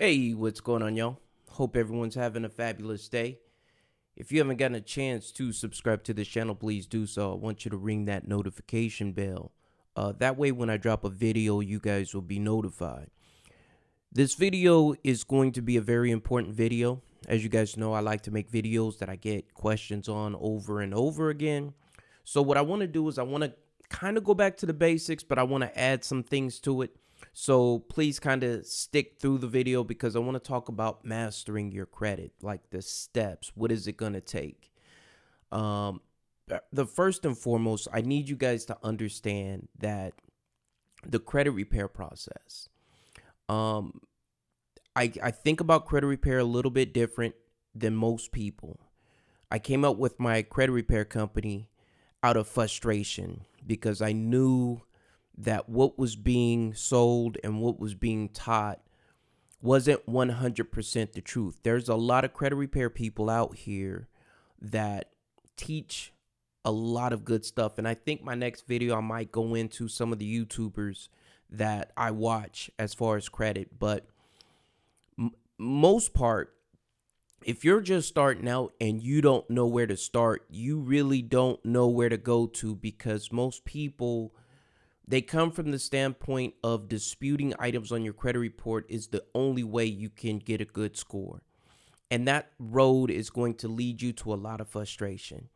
Hey, what's going on, y'all? Hope everyone's having a fabulous day. If you haven't gotten a chance to subscribe to this channel, please do so. I want you to ring that notification bell. That way, when I drop a video, you guys will be notified. This video is going to be a very important video. As you guys know, I like to make videos that I get questions on over and over again. So what I want to do is I want to kind of go back to the basics, but I want to add some things to it. So please kind of stick through the video because I want to talk about mastering your credit, like the steps. What is it going to take? The first and foremost, I need you guys to understand that the credit repair process. I think about credit repair a little bit different than most people. I came up with my credit repair company out of frustration because I knew that what was being sold and what was being taught wasn't 100% the truth. There's a lot of credit repair people out here that teach a lot of good stuff. And I think my next video, I might go into some of the YouTubers that I watch as far as credit. But most part, if you're just starting out and you don't know where to start, you really don't know where to go to, because most people, they come from the standpoint of disputing items on your credit report is the only way you can get a good score. And that road is going to lead you to a lot of frustration.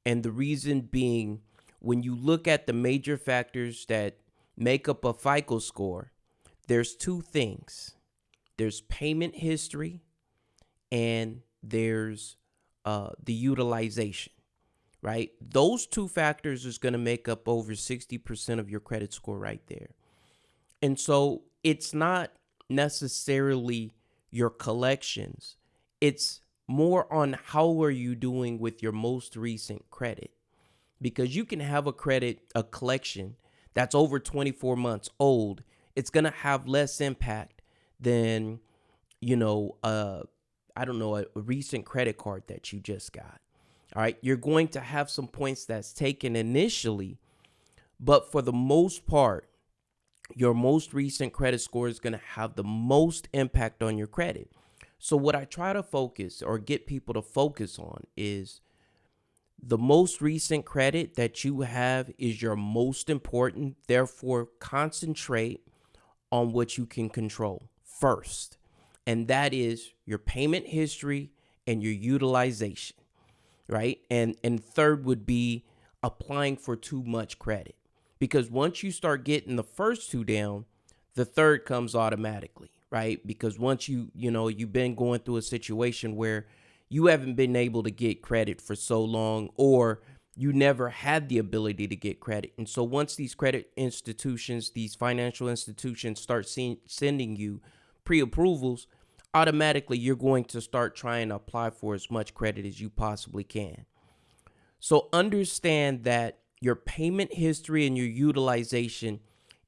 And the reason being, when you look at the major factors that make up a FICO score, there's two things. There's payment history and there's the utilization. Right? Those two factors is going to make up over 60% of your credit score right there. And so it's not necessarily your collections. It's more on how are you doing with your most recent credit, because you can have a collection that's over 24 months old. It's going to have less impact than, a recent credit card that you just got. All right, you're going to have some points that's taken initially, but for the most part, your most recent credit score is going to have the most impact on your credit. So what I try to focus or get people to focus on is the most recent credit that you have is your most important. Therefore, concentrate on what you can control first, and that is your payment history and your utilization. Right? And third would be applying for too much credit, because once you start getting the first two down, the third comes automatically, right? Because once you've been going through a situation where you haven't been able to get credit for so long, or you never had the ability to get credit. And so once these credit institutions, these financial institutions start sending you pre-approvals, automatically you're going to start trying to apply for as much credit as you possibly can. So understand that your payment history and your utilization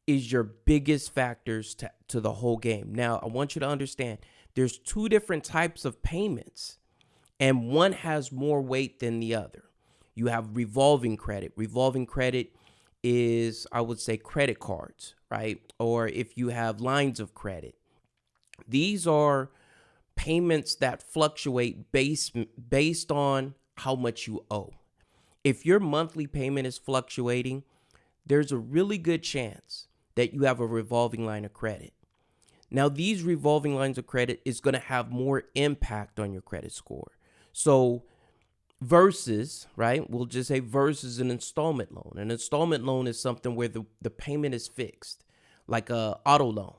is your biggest factors to the whole game. Now, I want you to understand there's two different types of payments, and one has more weight than the other. You have revolving credit. Revolving credit is, I would say, credit cards, right? Or if you have lines of credit. These are payments that fluctuate based on how much you owe. If your monthly payment is fluctuating, there's a really good chance that you have a revolving line of credit. Now, these revolving lines of credit is going to have more impact on your credit score. So versus, right, we'll just say versus an installment loan. An installment loan is something where the payment is fixed, like a auto loan.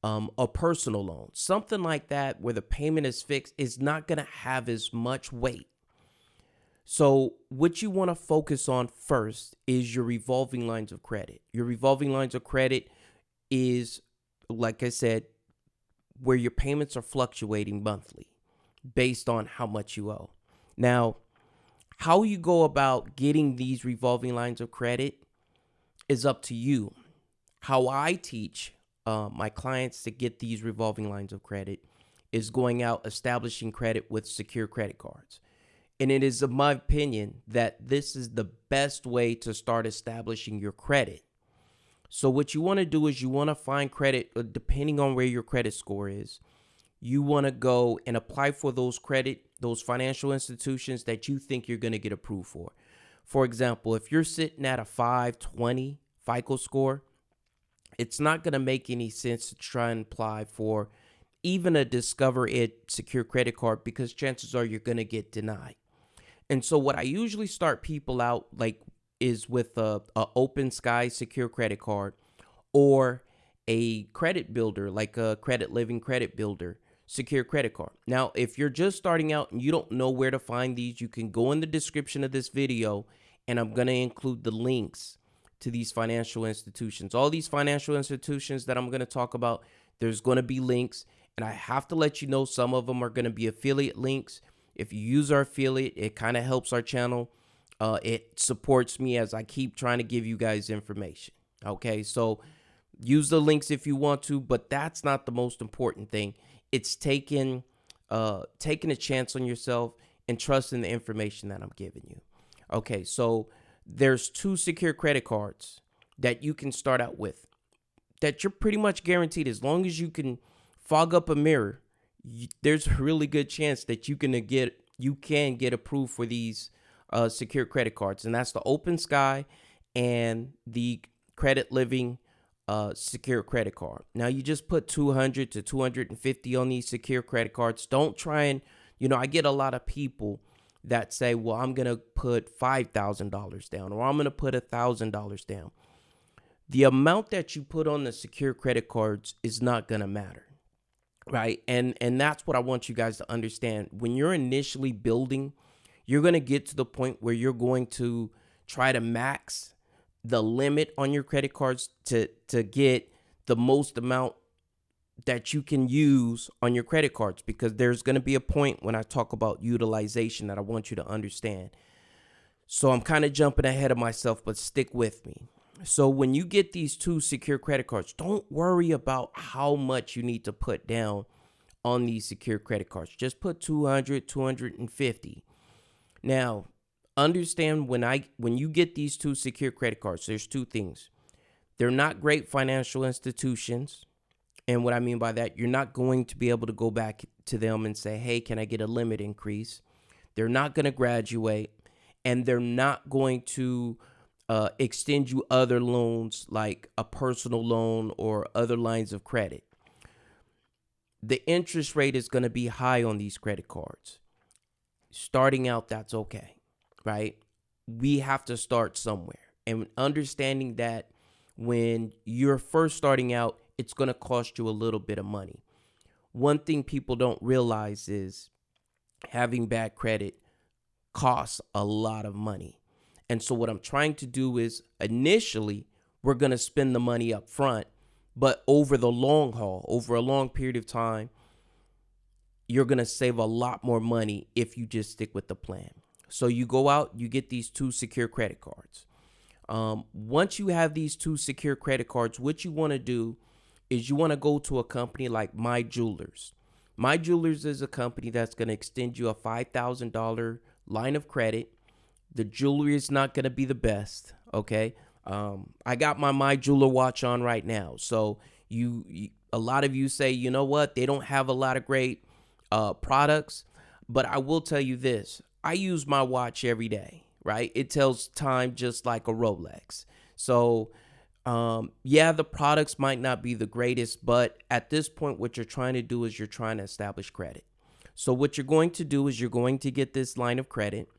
A personal loan, something like that, where the payment is fixed, is not going to have as much weight. So what you want to focus on first is your revolving lines of credit. Your revolving lines of credit is, like I said, where your payments are fluctuating monthly based on how much you owe. Now, how you go about getting these revolving lines of credit is up to you. How I teach my clients to get these revolving lines of credit is going out, establishing credit with secure credit cards. And it is, in my opinion, that this is the best way to start establishing your credit. So what you want to do is you want to find credit, depending on where your credit score is, you want to go and apply for those financial institutions that you think you're going to get approved for. For example, if you're sitting at a 520 FICO score, it's not going to make any sense to try and apply for even a Discover It secure credit card, because chances are you're going to get denied. And so what I usually start people out like is with a Open Sky secure credit card, or a credit builder like a CreditLiving credit builder secure credit card. Now, if you're just starting out and you don't know where to find these, you can go in the description of this video and I'm going to include the links to these financial institutions. All these financial institutions that I'm going to talk about, there's going to be links, and I have to let you know some of them are going to be affiliate links. If you use our affiliate, it kind of helps our channel. It supports me as I keep trying to give you guys information. Okay, so use the links if you want to, but that's not the most important thing. It's taking a chance on yourself and trusting the information that I'm giving you. Okay, so there's 2 secure credit cards that you can start out with that you're pretty much guaranteed, as long as you can fog up a mirror, there's a really good chance that you can get approved for these secure credit cards, and that's the Open Sky and the CreditLiving secure credit card. Now, you just put 200 to 250 on these secure credit cards. Don't try and, I get a lot of people that say, well, I'm going to put $5,000 down, or I'm going to put $1,000 down. The amount that you put on the secure credit cards is not going to matter, right? And that's what I want you guys to understand. When you're initially building, you're going to get to the point where you're going to try to max the limit on your credit cards to get the most amount that you can use on your credit cards, because there's going to be a point when I talk about utilization that I want you to understand. So I'm kind of jumping ahead of myself, but stick with me. So when you get these 2 secure credit cards, don't worry about how much you need to put down on these secure credit cards. Just put 200, 250. Now, understand when you get these 2 secure credit cards, there's 2 things. They're not great financial institutions. And what I mean by that, you're not going to be able to go back to them and say, hey, can I get a limit increase? They're not going to graduate, and they're not going to extend you other loans like a personal loan or other lines of credit. The interest rate is going to be high on these credit cards. Starting out, that's okay, right? We have to start somewhere, and understanding that when you're first starting out, it's going to cost you a little bit of money. One thing people don't realize is having bad credit costs a lot of money. And so what I'm trying to do is, initially, we're going to spend the money up front, but over the long haul, over a long period of time, you're going to save a lot more money if you just stick with the plan. So you go out, you get these 2 secure credit cards. Once you have these 2 secure credit cards, what you want to do is you want to go to a company like MyJewelers. MyJewelers is a company that's going to extend you a $5,000 line of credit. The jewelry is not going to be the best, okay? I got my MyJeweler watch on right now. So a lot of you say, you know what, they don't have a lot of great products, but I will tell you this. I use my watch every day, right? It tells time just like a Rolex. So yeah, the products might not be the greatest, but at this point, what you're trying to do is you're trying to establish credit. So what you're going to do is you're going to get this line of credit.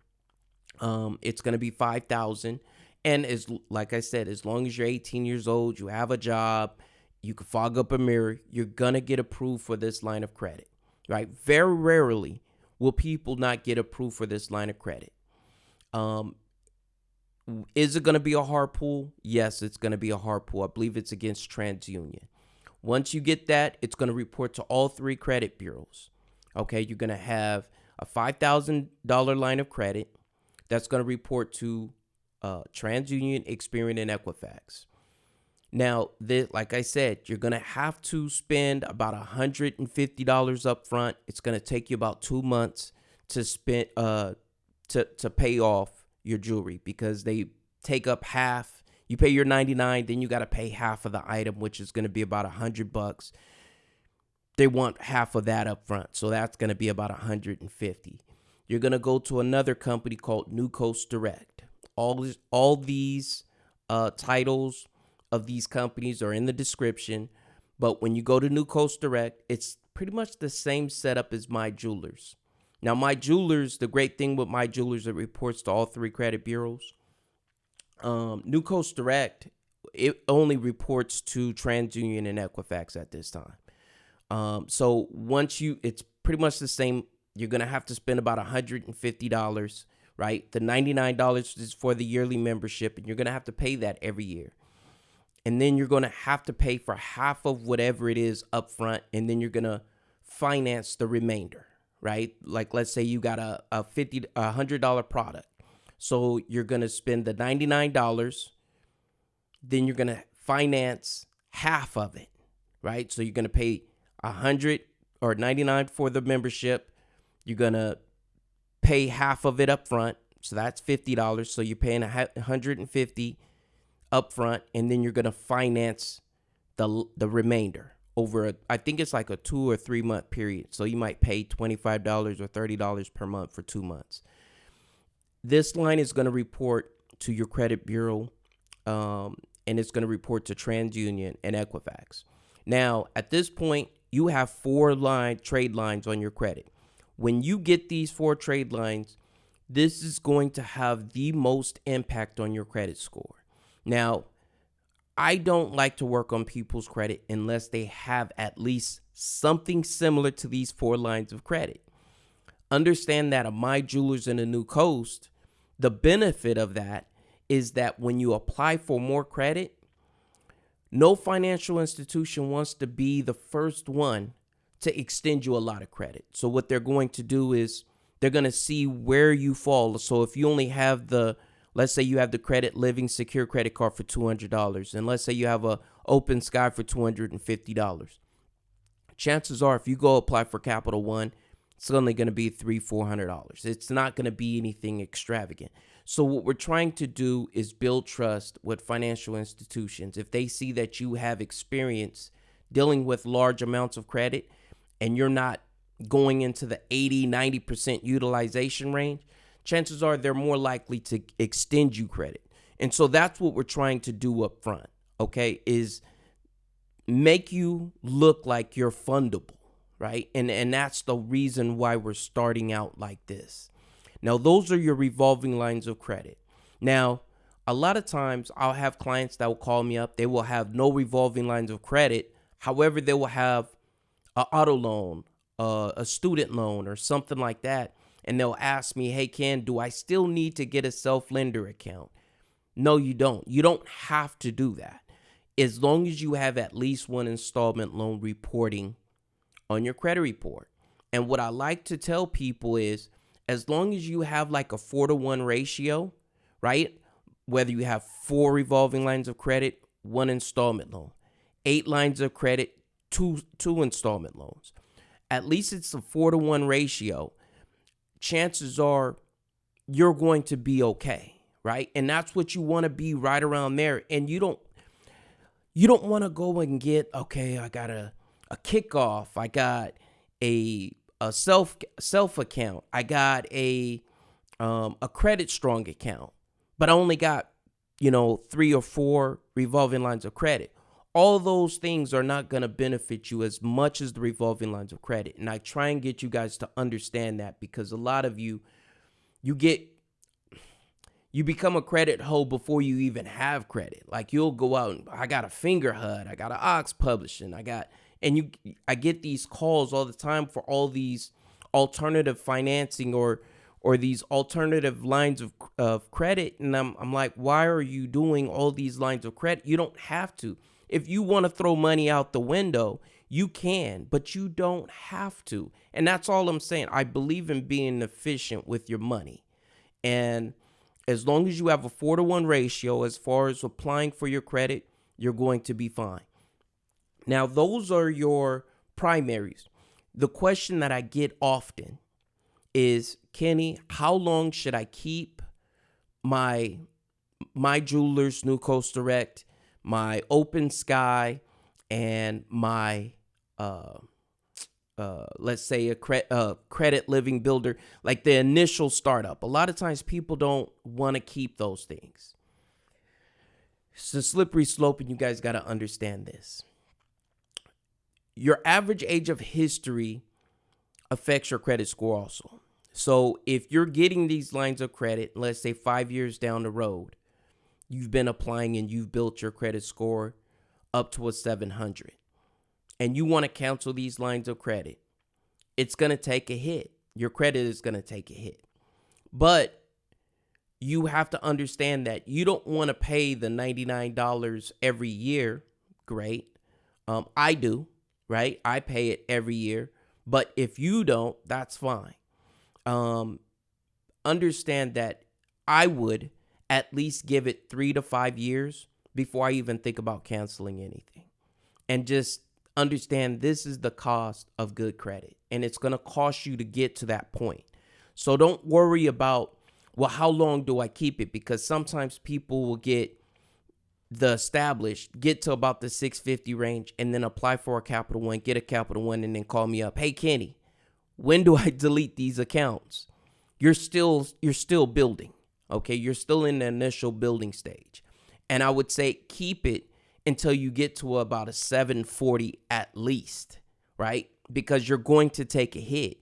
It's going to be $5,000. And like I said, as long as you're 18 years old, you have a job, you can fog up a mirror, you're going to get approved for this line of credit, right? Very rarely will people not get approved for this line of credit. Is it going to be a hard pull? Yes, it's going to be a hard pull. I believe it's against TransUnion. Once you get that, it's going to report to all 3 credit bureaus. Okay, you're going to have a $5,000 line of credit that's going to report to TransUnion, Experian, and Equifax. Now, like I said, you're going to have to spend about $150 up front. It's going to take you about 2 months to spend to pay off your jewelry, because they take up half. You pay your $99, then you got to pay half of the item, which is going to be about $100. they want half of that up front. So that's going to be about 150. You're going to go to another company called New Coast Direct. All these titles of these companies are in the description. But when you go to New Coast Direct, it's pretty much the same setup as MyJewelers. Now, MyJewelers, the great thing with MyJewelers, it reports to all three credit bureaus. New Coast Direct, it only reports to TransUnion and Equifax at this time. So it's pretty much the same. You're going to have to spend about $150, right? The $99 is for the yearly membership, and you're going to have to pay that every year. And then you're going to have to pay for half of whatever it is up front, and then you're going to finance the remainder, right? Like, let's say you got a $100 product. So you're going to spend the $99, then you're going to finance half of it, right? So you're going to pay $100 or $99 for the membership. You're going to pay half of it up front. So that's $50. So you're paying $150 up front, and then you're going to finance the remainder over, I think it's like a 2 or 3 month period. So you might pay $25 or $30 per month for 2 months. This line is going to report to your credit bureau, and it's going to report to TransUnion and Equifax. Now, at this point, you have 4 trade lines on your credit. When you get these 4 trade lines, this is going to have the most impact on your credit score. Now, I don't like to work on people's credit unless they have at least something similar to these 4 lines of credit. Understand that a MyJewelers and a New Coast, the benefit of that is that when you apply for more credit, no financial institution wants to be the first one to extend you a lot of credit. So what they're going to do is they're going to see where you fall. So if you only have let's say you have the CreditLiving secure credit card for $200, and let's say you have a Open Sky for $250. Chances are, if you go apply for Capital One, it's only going to be $300-$400. It's not going to be anything extravagant. So what we're trying to do is build trust with financial institutions. If they see that you have experience dealing with large amounts of credit and you're not going into the 80-90% utilization range, chances are they're more likely to extend you credit. And so that's what we're trying to do up front, okay, is make you look like you're fundable, right? And that's the reason why we're starting out like this. Now, those are your revolving lines of credit. Now, a lot of times I'll have clients that will call me up. They will have no revolving lines of credit. However, they will have an auto loan, a student loan, or something like that. And they'll ask me, hey, Ken, do I still need to get a self-lender account? No, you don't. You don't have to do that. As long as you have at least one installment loan reporting on your credit report. And what I like to tell people is, as long as you have like a 4-to-1 ratio, right? Whether you have 4 revolving lines of credit, 1 installment loan, 8 lines of credit, two installment loans. At least it's a 4-to-1 ratio. Chances are you're going to be okay, right? And that's what you want to be, right around there. And you don't want to go and get, okay, I got a kickoff, I got a self account, I got a credit strong account, but I only got 3 or 4 revolving lines of credit. All those things are not going to benefit you as much as the revolving lines of credit. And I try and get you guys to understand that, because a lot of you become a credit hoe before you even have credit. Like, you'll go out and I got a Finger Hut, I got an Ox Publishing, I get these calls all the time for all these alternative financing or these alternative lines of credit. And I'm like, why are you doing all these lines of credit? You don't have to. If you want to throw money out the window, you can, but you don't have to. And that's all I'm saying. I believe in being efficient with your money. And as long as you have a 4-to-1 ratio as far as applying for your credit, you're going to be fine. Now, those are your primaries. The question that I get often is, Kenny, how long should I keep my MyJewelers, New Coast Direct, my Open Sky, and my let's say a credit living builder, like the initial startup. A lot of times people don't want to keep those things. It's a slippery slope, and you guys got to understand this. Your average age of history affects your credit score also. So if you're getting these lines of credit, let's say 5 years down the road, you've been applying and you've built your credit score up to a 700, and you want to cancel these lines of credit, it's going to take a hit. Your credit is going to take a hit. But you have to understand that you don't want to pay the $99 every year. Great. I do, right? I pay it every year. But if you don't, that's fine. Understand that I would at least give it 3 to 5 years before I even think about canceling anything. And just understand this is the cost of good credit, and it's going to cost you to get to that point. So don't worry about, well, how long do I keep it? Because sometimes people will get to about the 650 range and then apply for a Capital One, get a Capital One, and then call me up. Hey, Kenny, when do I delete these accounts? You're still building. Okay, you're still in the initial building stage. And I would say keep it until you get to about a 740 at least, right? Because you're going to take a hit.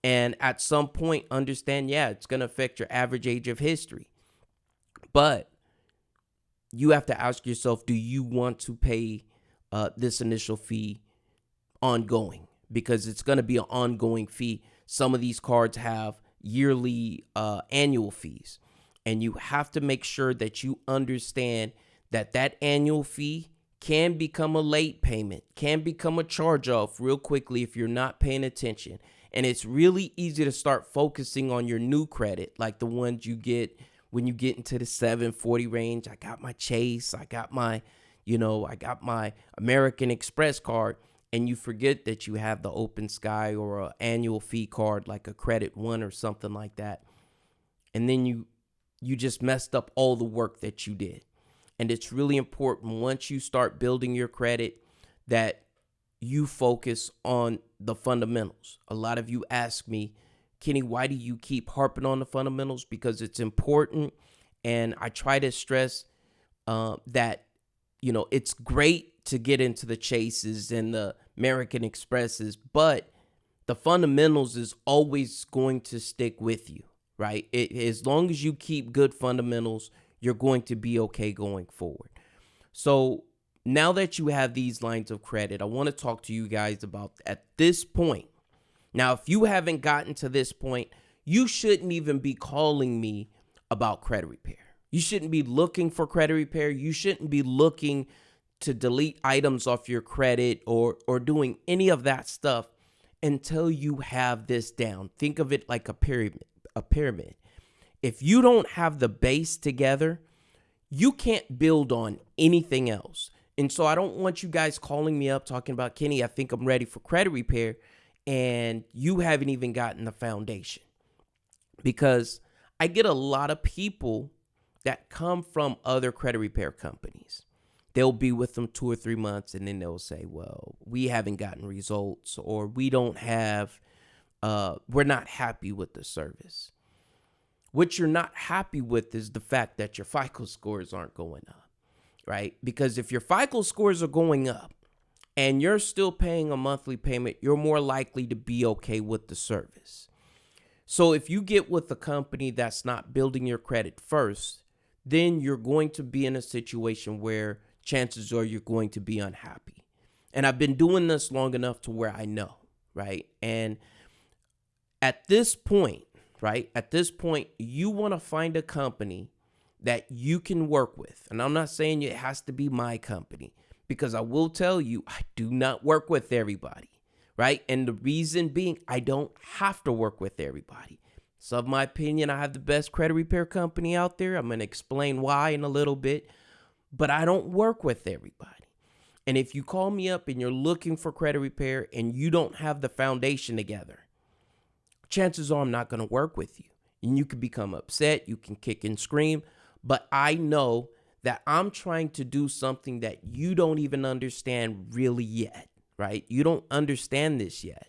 And at some point, understand, it's going to affect your average age of history. But you have to ask yourself, do you want to pay this initial fee ongoing? Because it's going to be an ongoing fee. Some of these cards have yearly annual fees. And you have to make sure that you understand that annual fee can become a late payment, can become a charge off real quickly if you're not paying attention. And it's really easy to start focusing on your new credit, like the ones you get when you get into the 740 range. I got my Chase, I got my American Express card, and you forget that you have the Open Sky or an annual fee card like a Credit One or something like that. And then you just messed up all the work that you did. And it's really important once you start building your credit that you focus on the fundamentals. A lot of you ask me, Kenny, why do you keep harping on the fundamentals? Because it's important. And I try to stress that, it's great to get into the Chases and the American Expresses, but the fundamentals is always going to stick with you, right? As long as you keep good fundamentals, you're going to be okay going forward. So now that you have these lines of credit, I want to talk to you guys about at this point. Now, if you haven't gotten to this point, you shouldn't even be calling me about credit repair. You shouldn't be looking for credit repair. You shouldn't be looking to delete items off your credit or doing any of that stuff until you have this down. Think of it like a pyramid. If you don't have the base together, you can't build on anything else. And so I don't want you guys calling me up talking about, Kenny, I think I'm ready for credit repair, and you haven't even gotten the foundation. Because I get a lot of people that come from other credit repair companies. They'll be with them 2 or 3 months, and then they'll say, well, we haven't gotten results, or we're not happy with the service. What you're not happy with is the fact that your FICO scores aren't going up, right? Because if your FICO scores are going up and you're still paying a monthly payment, you're more likely to be okay with the service. So if you get with a company that's not building your credit first, then you're going to be in a situation where chances are you're going to be unhappy. And I've been doing this long enough to where I know, right? And at this point, you want to find a company that you can work with. And I'm not saying it has to be my company, because I will tell you, I do not work with everybody, right? And the reason being, I don't have to work with everybody. So in my opinion, I have the best credit repair company out there. I'm going to explain why in a little bit, but I don't work with everybody. And if you call me up and you're looking for credit repair and you don't have the foundation together, chances are I'm not going to work with you. And you can become upset, you can kick and scream, but I know that I'm trying to do something that you don't even understand really yet, right? You don't understand this yet.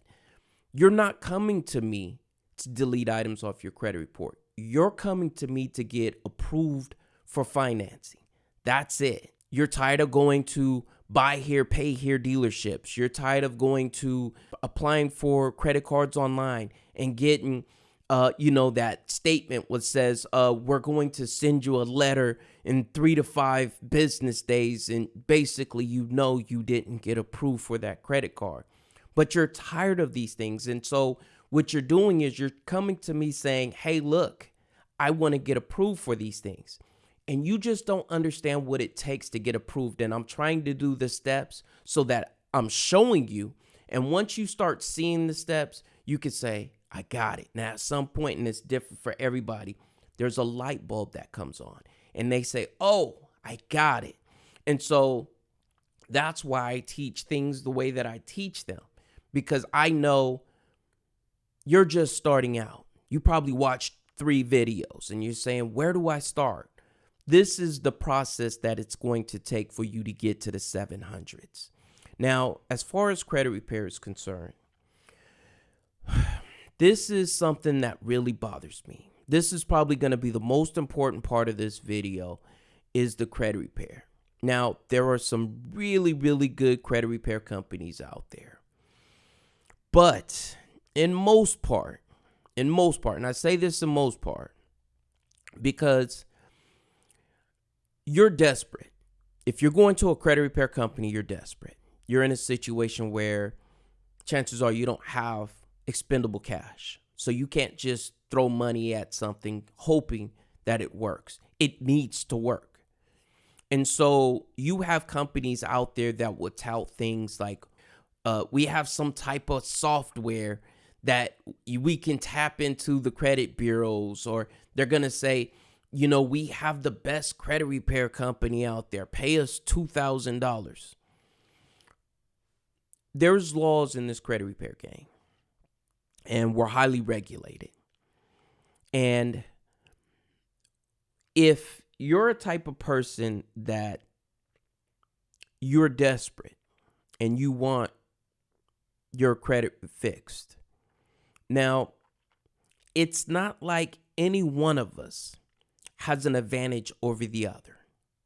You're not coming to me to delete items off your credit report. You're coming to me to get approved for financing. That's it. You're tired of going to buy here, pay here dealerships. You're tired of going to applying for credit cards online and getting, that statement which says, we're going to send you a letter in 3 to 5 business days. And basically, you didn't get approved for that credit card. But you're tired of these things. And so what you're doing is you're coming to me saying, hey, look, I want to get approved for these things. And you just don't understand what it takes to get approved. And I'm trying to do the steps so that I'm showing you. And once you start seeing the steps, you can say, I got it. Now, at some point, and it's different for everybody, there's a light bulb that comes on. And they say, oh, I got it. And so that's why I teach things the way that I teach them. Because I know you're just starting out. You probably watched 3 videos and you're saying, where do I start? This is the process that it's going to take for you to get to the 700s. Now, as far as credit repair is concerned, this is something that really bothers me. This is probably going to be the most important part of this video, is the credit repair. Now, there are some really, really good credit repair companies out there. But in most part, and I say this in most part, because you're desperate. If you're going to a credit repair company, you're desperate. You're in a situation where chances are you don't have expendable cash. So you can't just throw money at something hoping that it works. It needs to work. And so you have companies out there that will tout things like, we have some type of software that we can tap into the credit bureaus, or they're going to say, we have the best credit repair company out there. Pay us $2,000. There's laws in this credit repair game, and we're highly regulated. And if you're a type of person that you're desperate and you want your credit fixed, now, it's not like any one of us has an advantage over the other.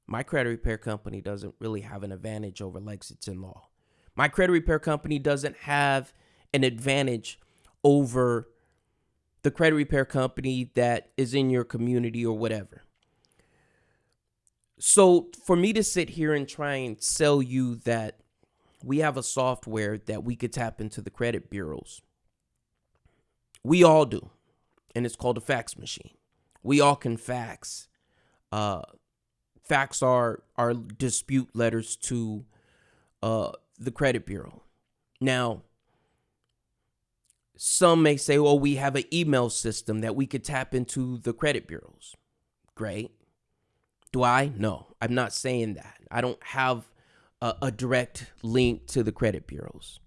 My credit repair company doesn't really have an advantage over Lexington Law. My credit repair company doesn't have an advantage over the credit repair company that is in your community or whatever. So for me to sit here and try and sell you that we have a software that we could tap into the credit bureaus, we all do. And it's called a fax machine. We all can fax. Fax our dispute letters to the credit bureau. Now, some may say, well, we have an email system that we could tap into the credit bureaus. Great. Do I? No, I'm not saying that. I don't have a direct link to the credit bureaus.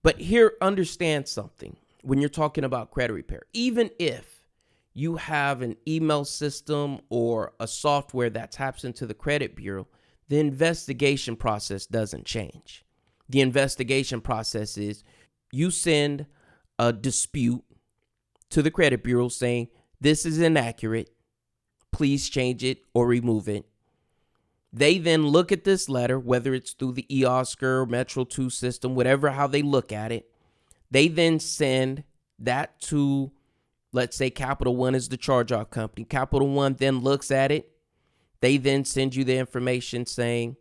But here, understand something. When you're talking about credit repair, even if you have an email system or a software that taps into the credit bureau, the investigation process doesn't change. The investigation process is you send a dispute to the credit bureau saying, this is inaccurate, please change it or remove it. They then look at this letter, whether it's through the eOscar, Metro 2 system, whatever, how they look at it. They then send that to, let's say Capital One is the charge-off company. Capital One then looks at it. They then send you the information saying,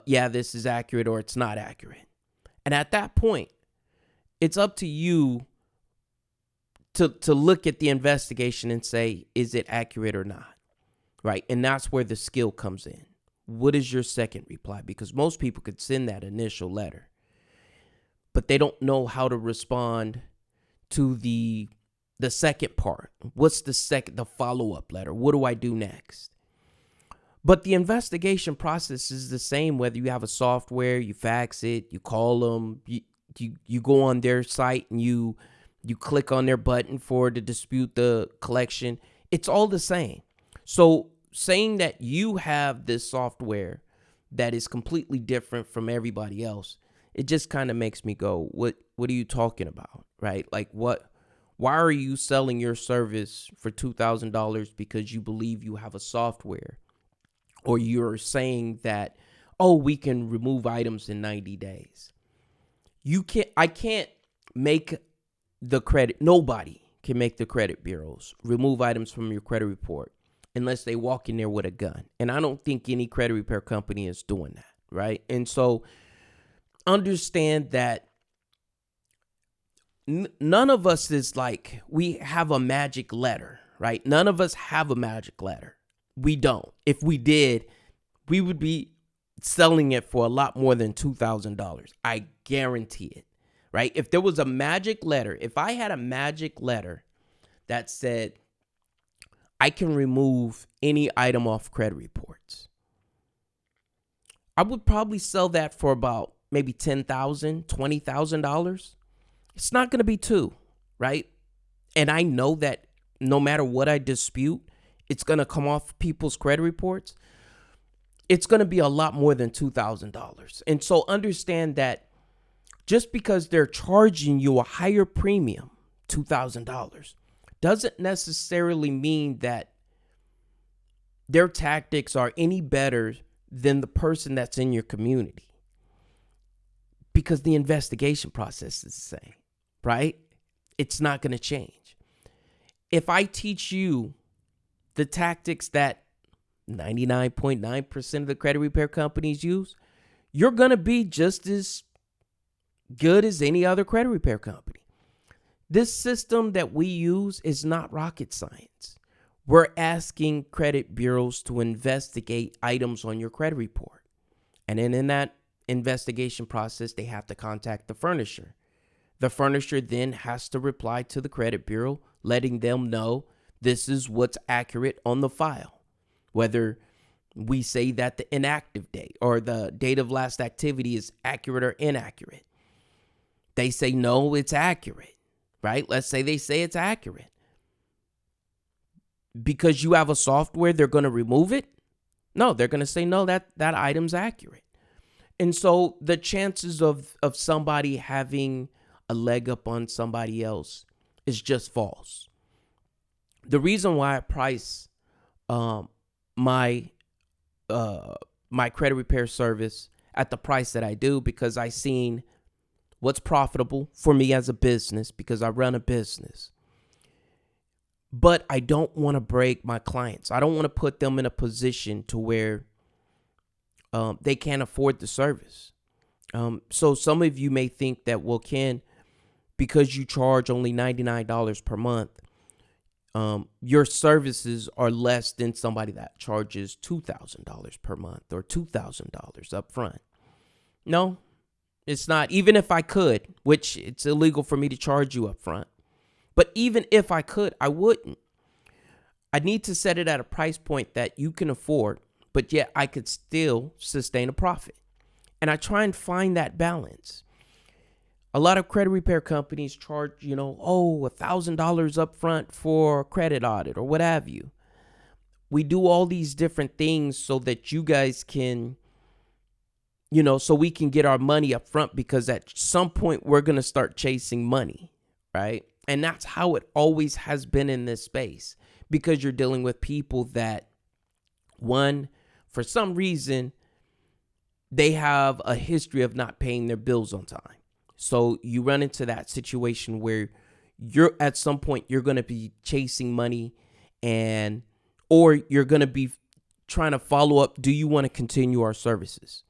yeah, this is accurate or it's not accurate. And at that point, it's up to you to look at the investigation and say, is it accurate or not? Right? And that's where the skill comes in. What is your second reply? Because most people could send that initial letter, but they don't know how to respond to the second part. What's the follow-up letter? What do I do next? But the investigation process is the same whether you have a software, you fax it, you call them, you go on their site and you click on their button for to dispute the collection. It's all the same. So saying that you have this software that is completely different from everybody else it just kind of makes me go, what are you talking about, right? Like why are you selling your service for $2,000 because you believe you have a software, or you're saying that, oh, we can remove items in 90 days. I can't make nobody can make the credit bureaus remove items from your credit report unless they walk in there with a gun. And I don't think any credit repair company is doing that, right? And so understand that none of us is like, we have a magic letter, right? None of us have a magic letter. We don't. If we did, we would be selling it for a lot more than $2,000. I guarantee it, right? If there was a magic letter, if I had a magic letter that said, I can remove any item off credit reports, I would probably sell that for about maybe $10,000, $20,000. It's not going to be two, right? And I know that no matter what I dispute, it's going to come off people's credit reports. It's going to be a lot more than $2,000. And so understand that just because they're charging you a higher premium, $2,000, doesn't necessarily mean that their tactics are any better than the person that's in your community, because the investigation process is the same, right? It's not going to change. If I teach you the tactics that 99.9% of the credit repair companies use, you're going to be just as good as any other credit repair company. This system that we use is not rocket science. We're asking credit bureaus to investigate items on your credit report. And then in that investigation process, they have to contact the furnisher. The furnisher then has to reply to the credit bureau, letting them know this is what's accurate on the file. Whether we say that the inactive date or the date of last activity is accurate or inaccurate. They say, no, it's accurate, right? Let's say they say it's accurate. Because you have a software, they're going to remove it? No, they're going to say, no, that item's accurate. And so the chances of somebody having a leg up on somebody else is just false. The reason why I price my credit repair service at the price that I do, because I seen what's profitable for me as a business, because I run a business. But I don't want to break my clients. I don't want to put them in a position to where they can't afford the service. So some of you may think that, well, Ken, because you charge only $99 per month, your services are less than somebody that charges $2,000 per month or $2,000 up front. No, it's not. Even if I could, which it's illegal for me to charge you up front. But even if I could, I wouldn't. I need to set it at a price point that you can afford, but yet I could still sustain a profit. And I try and find that balance. A lot of credit repair companies charge, $1,000 up front for credit audit or what have you. We do all these different things so that you guys can, so we can get our money up front, because at some point we're going to start chasing money, right? And that's how it always has been in this space, because you're dealing with people that, one, for some reason, they have a history of not paying their bills on time. So you run into that situation where you're at some point you're going to be chasing money, or you're going to be trying to follow up. Do you want to continue our services?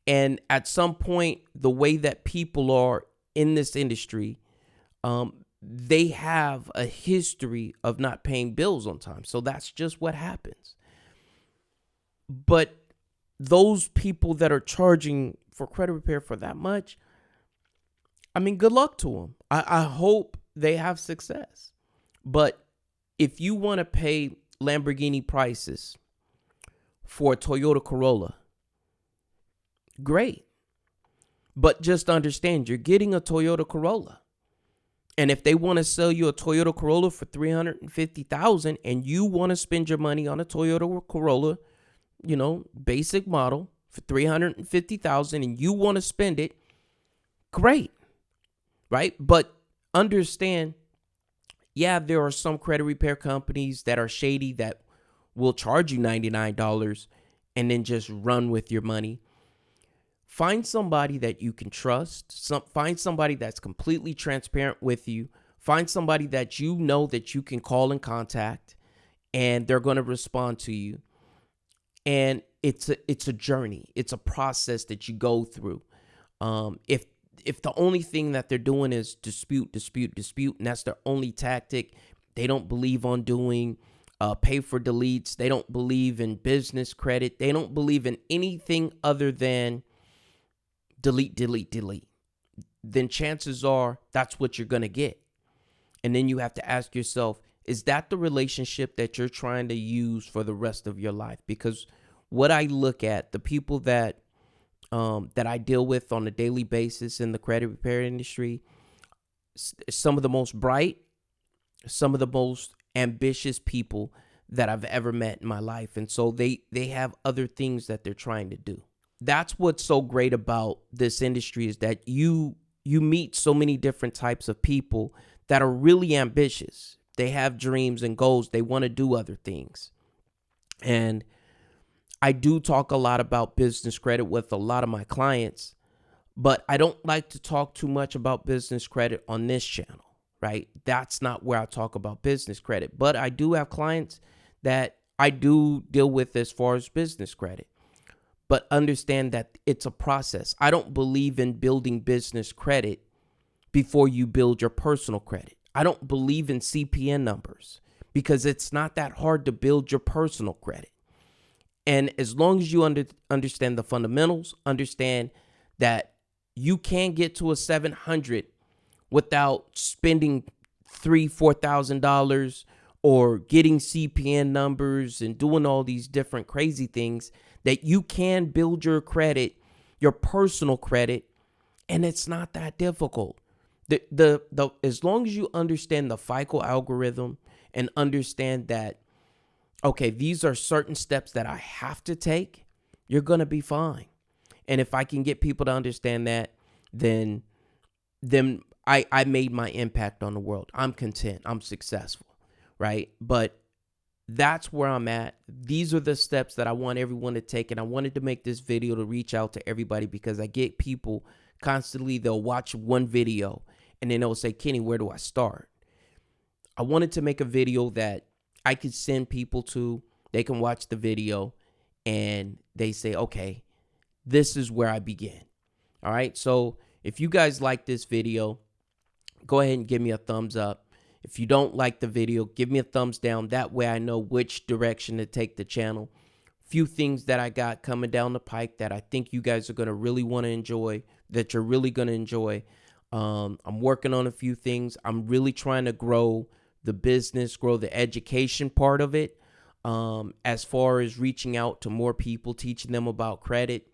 And at some point, the way that people are in this industry, they have a history of not paying bills on time. So that's just what happens. But those people that are charging for credit repair for that much, good luck to them. I hope they have success. But if you want to pay Lamborghini prices for a Toyota Corolla, great. But just understand, you're getting a Toyota Corolla. And if they want to sell you a Toyota Corolla for $350,000 and you want to spend your money on a Toyota Corolla, basic model for $350,000 and you want to spend it, great, right? But understand, yeah, there are some credit repair companies that are shady that will charge you $99 and then just run with your money. Find somebody that you can trust. Find somebody that's completely transparent with you. Find somebody that you know that you can call and contact, and they're going to respond to you. And it's a journey. It's a process that you go through. If the only thing that they're doing is dispute, and that's their only tactic, they don't believe on doing pay for deletes. They don't believe in business credit. They don't believe in anything other than delete. Then chances are that's what you're going to get. And then you have to ask yourself, is that the relationship that you're trying to use for the rest of your life? Because what I look at, the people that I deal with on a daily basis in the credit repair industry, some of the most bright, some of the most ambitious people that I've ever met in my life. And so they have other things that they're trying to do. That's what's so great about this industry, is that you meet so many different types of people that are really ambitious. They have dreams and goals. They want to do other things. And I do talk a lot about business credit with a lot of my clients, but I don't like to talk too much about business credit on this channel, right? That's not where I talk about business credit, but I do have clients that I do deal with as far as business credit. But understand that it's a process. I don't believe in building business credit before you build your personal credit. I don't believe in CPN numbers because it's not that hard to build your personal credit. And as long as you understand the fundamentals, understand that you can get to a 700 without spending $3,000-$4,000 or getting CPN numbers and doing all these different crazy things, that you can build your credit, your personal credit, and it's not that difficult. As long as you understand the FICO algorithm and understand that, okay, these are certain steps that I have to take, you're going to be fine. And if I can get people to understand that, then I made my impact on the world. I'm content. I'm successful, right? But that's where I'm at. These are the steps that I want everyone to take. And I wanted to make this video to reach out to everybody because I get people constantly, they'll watch one video and then they'll say, Kenny, where do I start? I wanted to make a video that I could send people to. They can watch the video and they say, okay, this is where I begin. All right. So if you guys like this video, go ahead and give me a thumbs up. If you don't like the video, give me a thumbs down. That way I know which direction to take the channel. Few things that I got coming down the pike that I think you guys are going to really want to enjoy, that you're really going to enjoy. I'm working on a few things. I'm really trying to grow the business, grow the education part of it, as far as reaching out to more people, teaching them about credit.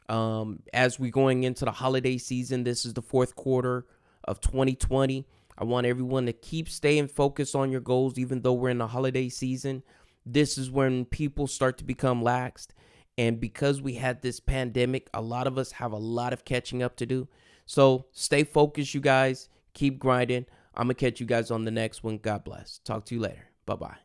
As we're going into the holiday season, this is the fourth quarter of 2020. I want everyone to keep staying focused on your goals, even though we're in the holiday season. This is when people start to become laxed. And because we had this pandemic, a lot of us have a lot of catching up to do. So stay focused, you guys. Keep grinding. I'm going to catch you guys on the next one. God bless. Talk to you later. Bye-bye.